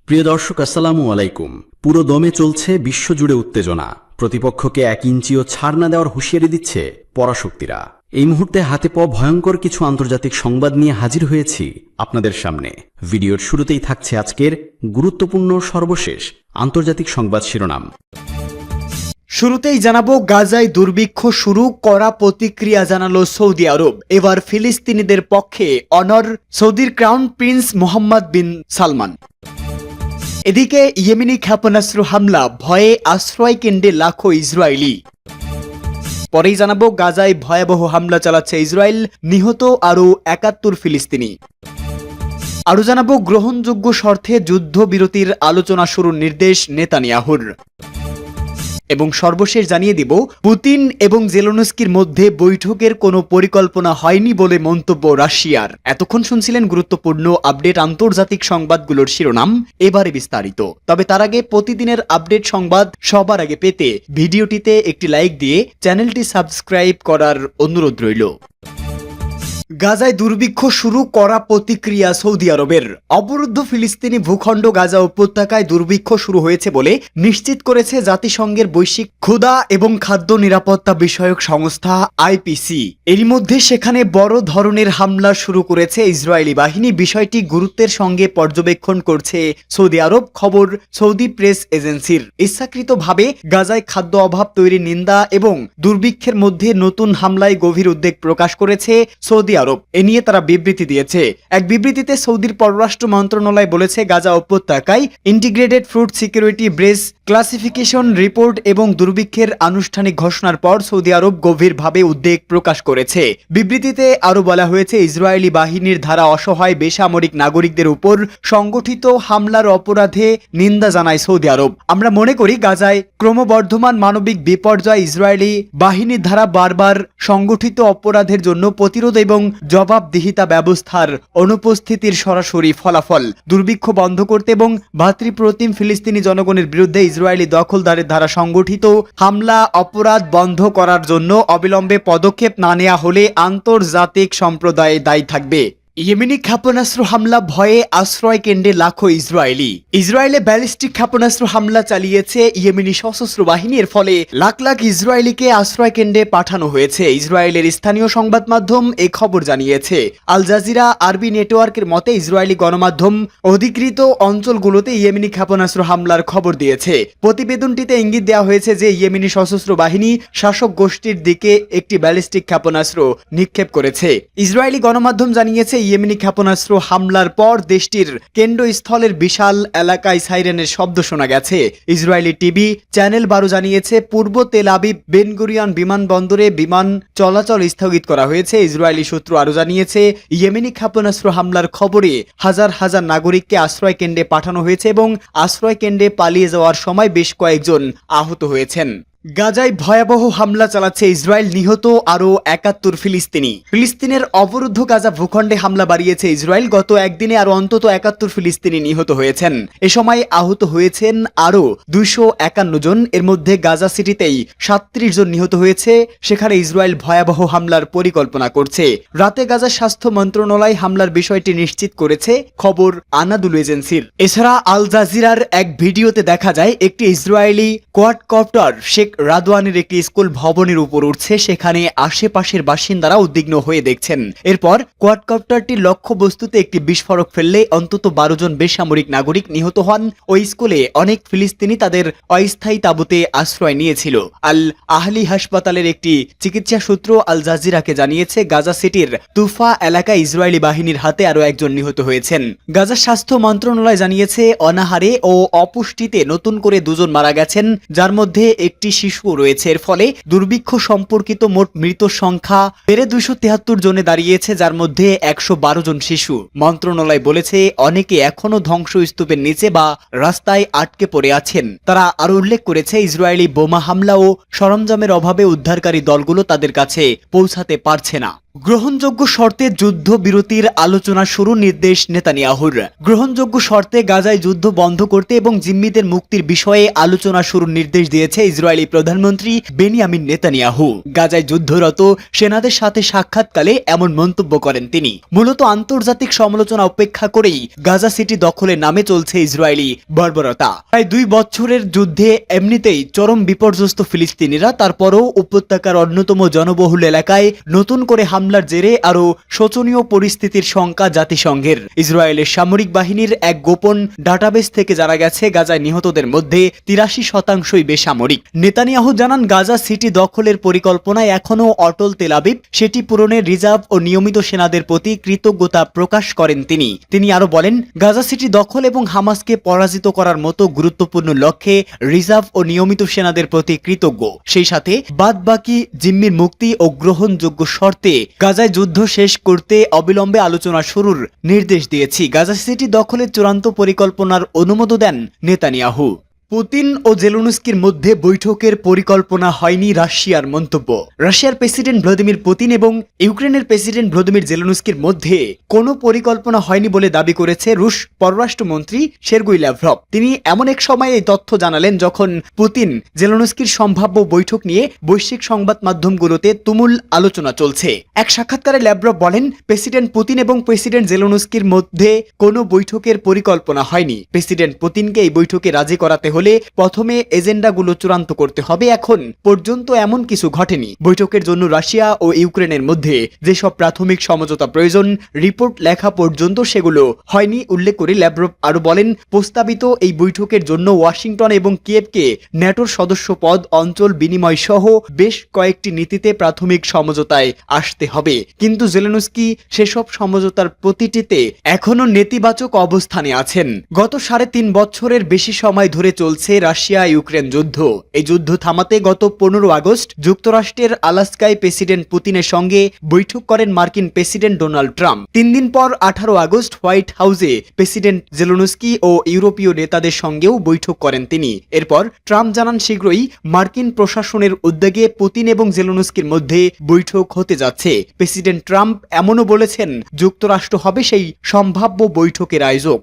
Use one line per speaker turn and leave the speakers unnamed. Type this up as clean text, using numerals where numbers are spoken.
প্রিয় দর্শক, আসসালামু আলাইকুম। পুরো দমে চলছে বিশ্বজুড়ে উত্তেজনা। প্রতিপক্ষকে 1 ইঞ্চিও ছাড় না দেওয়ার হুঁশিয়ারি দিচ্ছে পরাশক্তিরা। এই মুহূর্তে হাতে পাওয়া ভয়ঙ্কর কিছু আন্তর্জাতিক সংবাদ নিয়ে হাজির হয়েছি আপনাদের সামনে। ভিডিওর শুরুতেই থাকছে আজকের গুরুত্বপূর্ণ সর্বশেষ আন্তর্জাতিক সংবাদ শিরোনাম।
শুরুতেই জানাবো, গাজায় দুর্ভিক্ষ শুরু, কড়া প্রতিক্রিয়া জানালো সৌদি আরব। এবার ফিলিস্তিনিদের পক্ষে অনর সৌদির ক্রাউন প্রিন্স মোহাম্মদ বিন সালমান। এদিকে ইয়েমেনি ক্ষেপণাস্ত্র হামলা, ভয়ে আশ্রয় কেন্দ্রে লাখো ইসরায়েলি। পরেই জানাবো, গাজায় ভয়াবহ হামলা চালাচ্ছে ইসরায়েল, নিহত আরও 71 ফিলিস্তিনি। আরও জানাবো, গ্রহণযোগ্য শর্তে যুদ্ধবিরতির আলোচনা শুরুর নির্দেশ নেতানিয়াহুর। এবং সর্বশেষ জানিয়ে দিব, পুতিন এবং জেলেনস্কির মধ্যে বৈঠকের কোনো পরিকল্পনা হয়নি বলে মন্তব্য রাশিয়ার। এতক্ষণ শুনছিলেন গুরুত্বপূর্ণ আপডেট আন্তর্জাতিক সংবাদগুলোর শিরোনাম। এবারে বিস্তারিত। তবে তার আগে প্রতিদিনের আপডেট সংবাদ সবার আগে পেতে ভিডিওটিতে একটি লাইক দিয়ে চ্যানেলটি সাবস্ক্রাইব করার অনুরোধ রইল। গাজায় দুর্ভিক্ষ শুরু, করা প্রতিক্রিয়া সৌদি আরবের। অবরুদ্ধ ফিলিস্তিনি ভূখণ্ড গাজা উপত্যকায় দুর্ভিক্ষ শুরু হয়েছে বলে নিশ্চিত করেছে জাতিসংঘের বৈশ্বিক ক্ষুধা এবং খাদ্য নিরাপত্তা বিষয়ক সংস্থা আইপিসি। এরই মধ্যে সেখানে বড় ধরনের হামলা শুরু করেছে ইসরায়েলি বাহিনী। বিষয়টি গুরুত্বের সঙ্গে পর্যবেক্ষণ করছে সৌদি আরব। খবর সৌদি প্রেস এজেন্সির। ইচ্ছাকৃতভাবে গাজায় খাদ্য অভাব তৈরির নিন্দা এবং দুর্ভিক্ষের মধ্যে নতুন হামলায় গভীর উদ্বেগ প্রকাশ করেছে সৌদি আরব। এ নিয়ে তারা বিবৃতি দিয়েছে। এক বিবৃতিতে সৌদির পররাষ্ট্র মন্ত্রণালয় বলেছে, গাজা উপত্যকায় integrated food security phase classification report এবং দুর্ভিক্ষের আনুষ্ঠানিক ঘোষণার পর সৌদি আরব গভীরভাবে উদ্বেগ প্রকাশ করেছে। বিবৃতিতে আরও বলা হয়েছে, ইসরায়েলি বাহিনীর দ্বারা অসহায় বেসামরিক নাগরিকদের উপর সংগঠিত হামলার অপরাধে নিন্দা জানায় সৌদি আরব। আমরা মনে করি, গাজায় ক্রমবর্ধমান মানবিক বিপর্যয় ইসরায়েলি বাহিনীর দ্বারা বারবার সংগঠিত অপরাধের জন্য প্রতিরোধ এবং জবাবদিহিতা ব্যবস্থার অনুপস্থিতির সরাসরি ফলাফল। দুর্ভিক্ষ বন্ধ করতে এবং ভাতৃপ্রতিম ফিলিস্তিনি জনগণের বিরুদ্ধে ইসরায়েলি দখলদারের দ্বারা সংগঠিত হামলা অপরাধ বন্ধ করার জন্য অবিলম্বে পদক্ষেপ না নেওয়া হলে আন্তর্জাতিক সম্প্রদায় দায়ী থাকবে। ইয়েমেনি ক্ষেপণাস্ত্র হামলা, ভয়ে আশ্রয় কেন্দ্রে লাখো ইসরায়েলি। ইসরায়েলে ব্যালিস্টিক ক্ষেপণাস্ত্র হামলা চালিয়েছে ইয়েমেনি সশস্ত্র বাহিনী। এর ফলে লাখ লাখ ইসরায়েলিকে আশ্রয় কেন্দ্রে পাঠানো হয়েছে। ইসরায়েলের স্থানীয় সংবাদ মাধ্যম এ খবর জানিয়েছে। আল জাজিরা আরবি নেটওয়ার্কের মতে, ইসরায়েলি গণমাধ্যম অধিকৃত অঞ্চলগুলোতে ইয়েমেনি ক্ষেপণাস্ত্র হামলার খবর দিয়েছে। প্রতিবেদনটিতে ইঙ্গিত দেওয়া হয়েছে যে ইয়েমেনি সশস্ত্র বাহিনী শাসক গোষ্ঠীর দিকে একটি ব্যালিস্টিক ক্ষেপণাস্ত্র নিক্ষেপ করেছে। ইসরায়েলি গণমাধ্যম জানিয়েছে, ইয়েমেনি ক্ষেপণাস্ত্র হামলার পর দেশটির কেন্দ্রস্থলের বিশাল এলাকায় সাইরেনের শব্দ শোনা গেছে। ইসরায়েলি টিভি চ্যানেল 12 জানিয়েছে, পূর্ব তেল আবিব বেন গুরিয়ন বিমানবন্দরে বিমান চলাচল স্থগিত করা হয়েছে। ইসরায়েলি সূত্র আরও জানিয়েছে, ইয়েমেনি ক্ষেপণাস্ত্র হামলার খবরে হাজার হাজার নাগরিককে আশ্রয় কেন্দ্রে পাঠানো হয়েছে এবং আশ্রয় কেন্দ্রে পালিয়ে যাওয়ার সময় বেশ কয়েকজন আহত হয়েছেন। গাজায় ভয়াবহ হামলা চালাচ্ছে ইসরায়েল, নিহত আরও 71 ফিলিস্তিনি। ফিলিস্তিনের অবরুদ্ধ গাজা ভূখণ্ডে হামলা বাড়িয়েছে ইসরায়েল। গত একদিনে আরও অন্তত 71 ফিলিস্তিনি নিহত হয়েছেন। এ সময় আহত হয়েছেন আরও 251 জন। এর মধ্যে গাজা সিটিতেই 37 জন নিহত হয়েছে। সেখানে ইসরায়েল ভয়াবহ হামলার পরিকল্পনা করছে। রাতে গাজা স্বাস্থ্য মন্ত্রণালয় হামলার বিষয়টি নিশ্চিত করেছে, খবর আনাদুল এজেন্সির। এছাড়া আল জাজিরার এক ভিডিওতে দেখা যায়, একটি ইসরায়েলি কোয়াডকপ্টার শেখ রাদওয়ানের একটি স্কুল ভবনের উপর উঠছে। সেখানে আশেপাশের বাসিন্দারা উদ্বিগ্ন হয়ে দেখছেন। এরপর কোয়াডকপ্টারটির লক্ষ্যবস্তুতে একটি বিস্ফোরক ফেললে অন্তত 12 জন বেসামরিক নাগরিক নিহত হন। ওই স্কুলে অনেক ফিলিস্তিনি তাদের অস্থায়ী তাঁবুতে আশ্রয় নিয়েছিল। আল আহলি হাসপাতালের একটি চিকিৎসা সূত্র আল জাজিরাকে জানিয়েছে, গাজা সিটির তুফা এলাকায় ইসরায়েলি বাহিনীর হাতে আরও একজন নিহত হয়েছেন। গাজা স্বাস্থ্য মন্ত্রণালয় জানিয়েছে, অনাহারে ও অপুষ্টিতে নতুন করে 2 জন মারা গেছেন, যার মধ্যে একটি শিশু রয়েছে। এর ফলে দুর্ভিক্ষ সম্পর্কিত মোট মৃত সংখ্যা বেড়ে 273 জনে দাঁড়িয়েছে, যার মধ্যে 112 জন শিশু। মন্ত্রণালয় বলেছে, অনেকে এখনো ধ্বংসস্তূপের নিচে বা রাস্তায় আটকে পড়ে আছেন। তারা আরো উল্লেখ করেছে, ইসরায়েলি বোমা হামলা ও সরঞ্জামের অভাবে উদ্ধারকারী দলগুলো তাদের কাছে পৌঁছাতে পারছে না। গ্রহণযোগ্য শর্তে যুদ্ধবিরতির আলোচনা শুরু নির্দেশ নেতানিয়াহুর। গ্রহণযোগ্য শর্তে গাজায় যুদ্ধ বন্ধ করতে এবং জিম্মিদের মুক্তির বিষয়ে আলোচনা শুরুর নির্দেশ দিয়েছে ইসরায়েলি প্রধানমন্ত্রী বেনিয়ামিন নেতানিয়াহু। গাজায় যুদ্ধরত সেনাদের সাথে সাক্ষাৎকালে এমন মন্তব্য করেন তিনি। মূলত আন্তর্জাতিক সমালোচনা উপেক্ষা করেই গাজা সিটি দখলের নামে চলছে ইসরায়েলি বর্বরতা। প্রায় 2 বছরের যুদ্ধে এমনিতেই চরম বিপর্যস্ত ফিলিস্তিনিরা, তারপরও উপত্যকার অন্যতম জনবহুল এলাকায় নতুন করে হামলার জেরে আরও শোচনীয় পরিস্থিতির শঙ্কা জাতিসংঘের। ইসরায়েলের সামরিক বাহিনীর এক গোপন ডাটাবেস থেকে জানা গেছে গাজায় নিহতদের মধ্যে 83% বেসামরিক। নেতানিয়াহু জানান, গাজা সিটি দখলের পরিকল্পনায় এখনও অটল তেল আবিব। সেটি পূরণে রিজার্ভ ও নিয়মিত সেনাদের প্রতি কৃতজ্ঞতা প্রকাশ করেন তিনি আরো বলেন, গাজা সিটি দখল এবং হামাসকে পরাজিত করার মতো গুরুত্বপূর্ণ লক্ষ্যে রিজার্ভ ও নিয়মিত সেনাদের প্রতি কৃতজ্ঞ। সেই সাথে বাদবাকি জিম্মির মুক্তি ও গ্রহণযোগ্য শর্তে গাজায় যুদ্ধ শেষ করতে অবিলম্বে আলোচনা শুরুর নির্দেশ দিয়েছি। গাজা সিটি দখলের চূড়ান্ত পরিকল্পনার অনুমোদন দেন নেতানিয়াহু। পুতিন ও জেলেনস্কির মধ্যে বৈঠকের পরিকল্পনা হয়নি, রাশিয়ার মন্তব্য। রাশিয়ার প্রেসিডেন্ট ভ্লাদিমির পুতিন এবং ইউক্রেনের প্রেসিডেন্ট ভ্লাদিমির জেলেনস্কির মধ্যে কোনো পরিকল্পনা হয়নি বলে দাবি করেছে রুশ পররাষ্ট্রমন্ত্রী সের্গেই ল্যাভরভ। তিনি এমন এক সময়ে এই তথ্য জানালেন যখন পুতিন জেলেনস্কির সম্ভাব্য বৈঠক নিয়ে বৈশ্বিক সংবাদ মাধ্যমগুলোতে তুমুল আলোচনা চলছে। এক সাক্ষাৎকারে ল্যাভরভ বলেন, প্রেসিডেন্ট পুতিন এবং প্রেসিডেন্ট জেলেনস্কির মধ্যে কোনো বৈঠকের পরিকল্পনা হয়নি। প্রেসিডেন্ট পুতিনকে এই বৈঠকে রাজি করাতে হলে প্রথমে এজেন্ডাগুলো চূড়ান্ত করতে হবে। এখন পর্যন্ত এমন কিছু ঘটেনি। বৈঠকের জন্য রাশিয়া ও ইউক্রেনের মধ্যে যেসব প্রাথমিক সমঝোতা প্রয়োজন, রিপোর্ট লেখা পর্যন্ত সেগুলো হয়নি উল্লেখ করে ল্যাভরভ আরো বলেন, প্রস্তাবিত এই বৈঠকের জন্য ওয়াশিংটন এবং কিয়েভকে ন্যাটোর সদস্য পদ, অঞ্চল বিনিময় সহ বেশ কয়েকটি নীতিতে প্রাথমিক সমঝোতায় আসতে হবে। কিন্তু জেলেনস্কি সেসব সমঝোতার প্রতিটিতে এখনো নেতিবাচক অবস্থানে আছেন। গত 3.5 বছরের বেশি সময় ধরে চলছে রাশিয়া ইউক্রেন যুদ্ধ। এই যুদ্ধ থামাতে গত 15 আগস্ট যুক্তরাষ্ট্রের আলাস্কায় প্রেসিডেন্ট পুতিনের সঙ্গে বৈঠক করেন মার্কিন প্রেসিডেন্ট ডোনাল্ড ট্রাম্প। 3 দিন পর 18 আগস্ট হোয়াইট হাউসে প্রেসিডেন্ট জেলেনস্কি ও ইউরোপীয় নেতাদের সঙ্গেও বৈঠক করেন তিনি। এরপর ট্রাম্প জানান, শীঘ্রই মার্কিন প্রশাসনের উদ্যোগে পুতিন এবং জেলেনস্কির মধ্যে বৈঠক হতে যাচ্ছে। প্রেসিডেন্ট ট্রাম্প এমনও বলেছেন, যুক্তরাষ্ট্র হবে সেই সম্ভাব্য বৈঠকের আয়োজক।